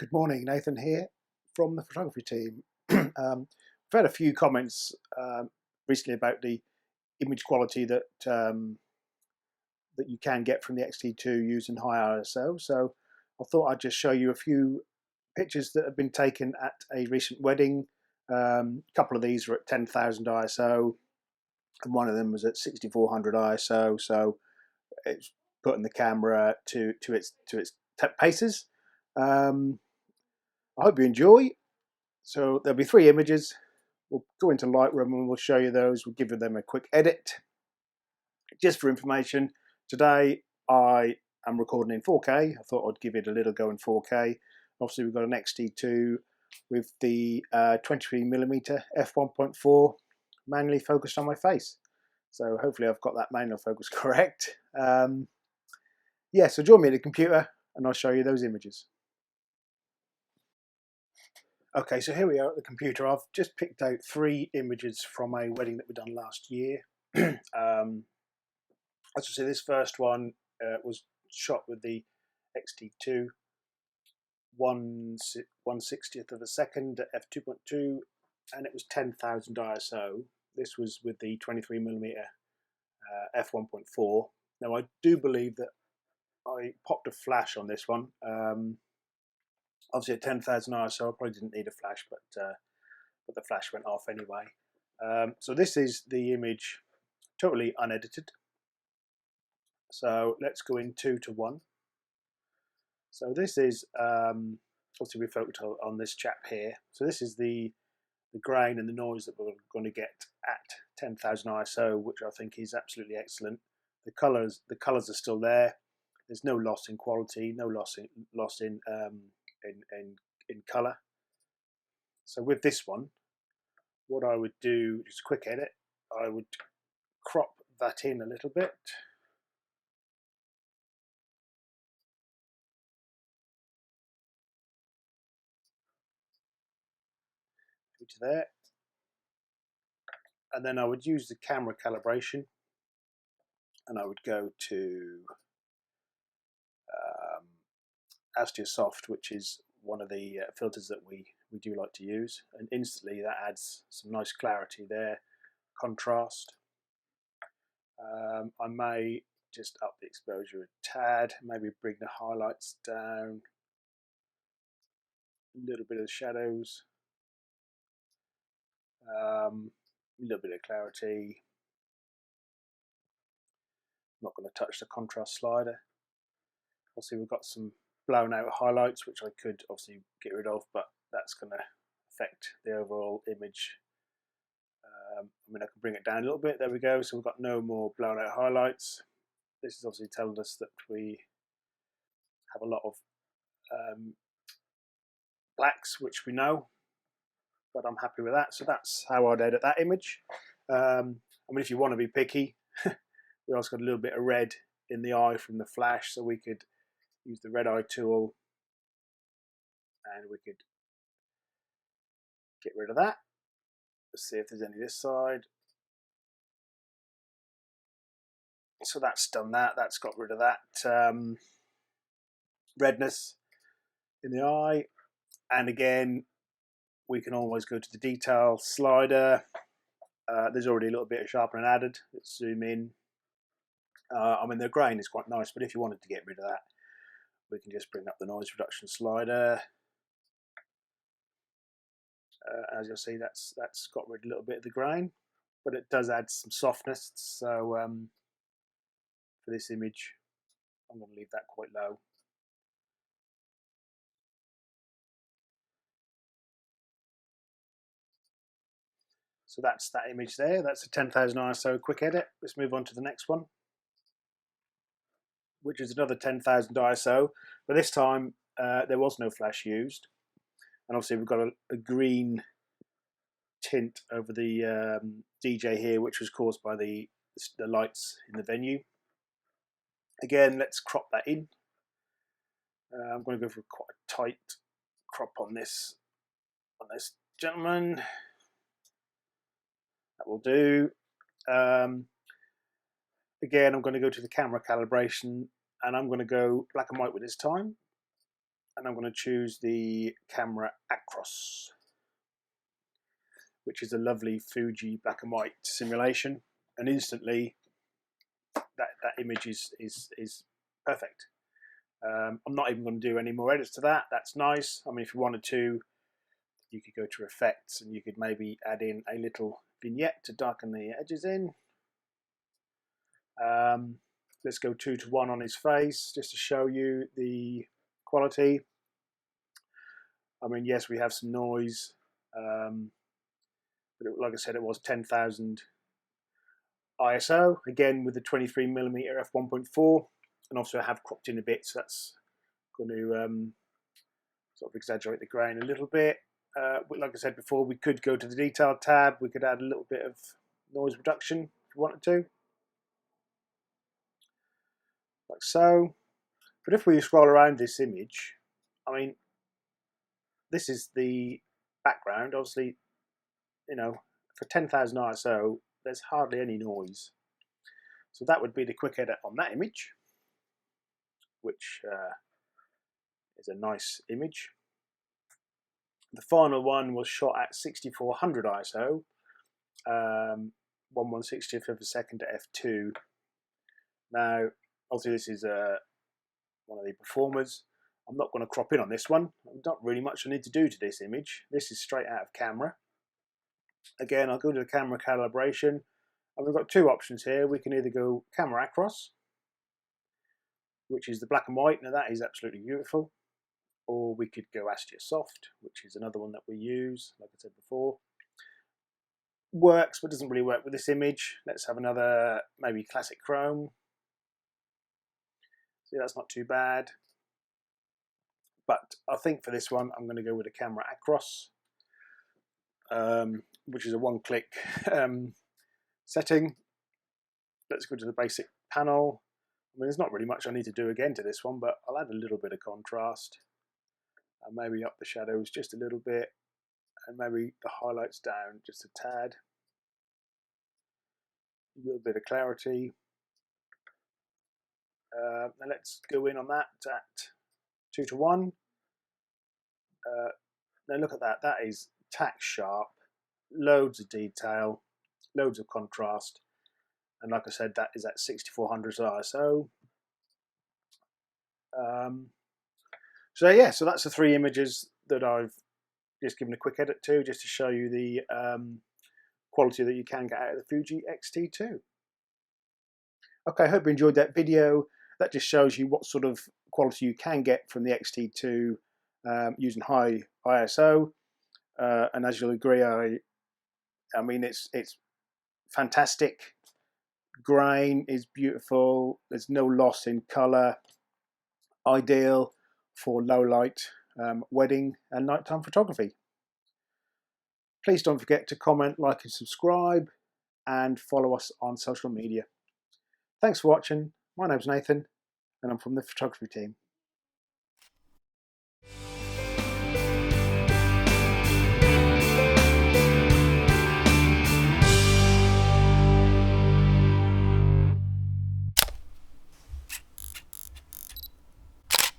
Good morning, Nathan here from the photography team. We've had a few comments recently about the image quality that you can get from the XT2 using high ISO. So I thought I'd just show you a few pictures that have been taken at a recent wedding. A couple of these are at 10,000 ISO, and one of them was at 6400 ISO. So it's putting the camera to its paces. I hope you enjoy. So there'll be three images. We'll go into Lightroom and we'll show you those. We'll give them a quick edit. Just for information, today I am recording in 4K. I thought I'd give it a little go in 4K. Obviously we've got an XT2 with the 23mm f1.4 manually focused on my face. So hopefully I've got that manual focus correct. Yeah, so join me at the computer and I'll show you those images. Okay, so here we are at the computer. I've just picked out three images from a wedding that we done last year. As you see, this first one was shot with the XT2 1/60th of a second at f2.2, and it was 10,000 ISO. This was with the 23mm f1.4. Now I do believe that I popped a flash on this one. Obviously at 10,000 ISO I probably didn't need a flash, but the flash went off anyway. So this is the image totally unedited. So let's go in 2:1. So this is obviously we focused on this chap here. So this is the grain and the noise that we're going to get at 10,000 ISO, which I think is absolutely excellent. The colors are still there. There's no loss in quality, no loss in color. So with this one, what I would do, just a quick edit, I would crop that in a little bit. To there, and then I would use the camera calibration, and I would go to Soft, which is one of the filters that we do like to use, and instantly that adds some nice clarity there, contrast. I may just up the exposure a tad, maybe bring the highlights down, a little bit of shadows, a little bit of clarity. I'm not going to touch the contrast slider. Obviously we've got some blown out highlights which I could obviously get rid of, but that's going to affect the overall image. I mean, I can bring it down a little bit. There we go. So we've got no more blown out highlights. This is obviously telling us that we have a lot of blacks, which we know, but I'm happy with that. So that's how I'd edit that image. I mean, if you want to be picky, we also got a little bit of red in the eye from the flash, so we could use the red eye tool and we could get rid of that. Let's see if there's any this side. So that's done that. That's got rid of that redness in the eye. And again, we can always go to the detail slider. There's already a little bit of sharpening added. Let's zoom in. I mean, the grain is quite nice, but if you wanted to get rid of that, we can just bring up the noise reduction slider. As you'll see, that's got rid of a little bit of the grain, but it does add some softness. So for this image, I'm going to leave that quite low. So that's that image there. That's a 10,000 ISO quick edit. Let's move on to the next one, which is another 10,000 ISO, but this time there was no flash used. And obviously we've got a green tint over the DJ here, which was caused by the lights in the venue. Again, let's crop that in. I'm going to go for quite a tight crop on this gentleman. That will do. Again, I'm going to go to the camera calibration, and I'm going to go black and white with this time. and I'm going to choose the camera Acros, which is a lovely Fuji black and white simulation, and instantly that image is perfect. I'm not even going to do any more edits to that. That's nice. I mean, if you wanted to, you could go to effects and you could maybe add in a little vignette to darken the edges in. Let's go 2:1 on his face just to show you the quality. I mean, yes, we have some noise, but like I said, it was 10,000 ISO, again with the 23mm f1.4, and also I have cropped in a bit, so that's going to sort of exaggerate the grain a little bit. Like I said before, we could go to the detail tab, we could add a little bit of noise reduction if we wanted to, like so. But if we scroll around this image, I mean, this is the background. Obviously, you know, for 10,000 ISO, there's hardly any noise. So that would be the quick edit on that image, which is a nice image. The final one was shot at 6400 ISO, 1/160th of a second to f2. Now, obviously this is one of the performers. I'm not going to crop in on this one. There's not really much I need to do to this image. This is straight out of camera. Again, I'll go to the camera calibration, and we've got two options here. We can either go camera Acros, which is the black and white. Now that is absolutely beautiful. Or we could go Astia Soft, which is another one that we use, like I said before. Works, but doesn't really work with this image. Let's have another, maybe Classic Chrome. See, that's not too bad. But I think for this one, I'm going to go with a camera Acros, which is a one-click setting. Let's go to the basic panel. I mean, there's not really much I need to do again to this one, but I'll add a little bit of contrast. And maybe up the shadows just a little bit, and maybe the highlights down just a tad. A little bit of clarity. Now let's go in on that at 2:1. Now look at that. That is tack sharp, loads of detail, loads of contrast, and like I said, that is at 6400 ISO. So yeah, so that's the three images that I've just given a quick edit to, just to show you the quality that you can get out of the Fuji X-T2. Okay, I hope you enjoyed that video. That just shows you what sort of quality you can get from the X-T2 using high ISO. And as you'll agree, I mean, it's fantastic. Grain is beautiful. There's no loss in color. Ideal for low light wedding and nighttime photography. Please don't forget to comment, like and subscribe, and follow us on social media. Thanks for watching. My name's Nathan, and I'm from the photography team.